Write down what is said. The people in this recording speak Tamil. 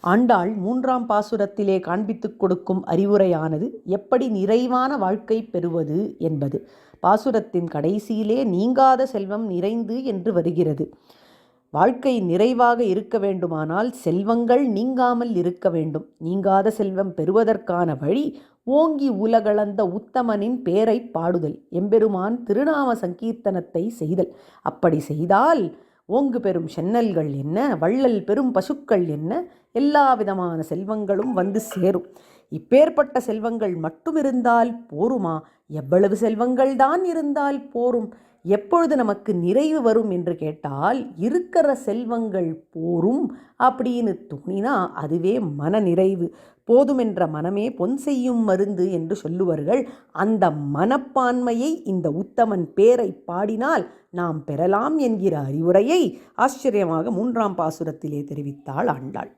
ஆண்டாள் 3ஆம் பாசுரத்திலே காண்பித்துக் கொடுக்கும் அறிவுரையானது எப்படி நிறைவான வாழ்க்கை பெறுவது என்பது. பாசுரத்தின் கடைசியிலே நீங்காத செல்வம் நிறைந்து என்று வருகிறது. வாழ்க்கை நிறைவாக இருக்க வேண்டுமானால் செல்வங்கள் நீங்காமல் இருக்க வேண்டும். நீங்காத செல்வம் பெறுவதற்கான வழி ஓங்கி உலகளந்த உத்தமனின் பேரை பாடுதல், எம்பெருமான் திருநாம சங்கீர்த்தனத்தை செய்தல். அப்படி செய்தால் ஓங்கு பெறும் சென்னல்கள் என்ன, வள்ளல் பெரும் பசுக்கள் என்ன, எல்லா விதமான செல்வங்களும் வந்து சேரும். இப்பேற்பட்ட செல்வங்கள் மட்டும் இருந்தால் போருமா? எவ்வளவு செல்வங்கள் தான் இருந்தால் போரும்? எப்பொழுது நமக்கு நிறைவு வரும் என்று கேட்டால், இருக்கிற செல்வங்கள் போரும் அப்படின்னு தோணினா அதுவே மன நிறைவு. போதுமென்ற மனமே பொன் செய்யும் மருந்து என்று சொல்லுவார்கள். அந்த மனப்பான்மையை இந்த உத்தமன் பேரை பாடினால் நாம் பெறலாம் என்கிற அறிவுரையை ஆச்சரியமாக 3ஆம் பாசுரத்திலே தெரிவித்தாள் ஆண்டாள்.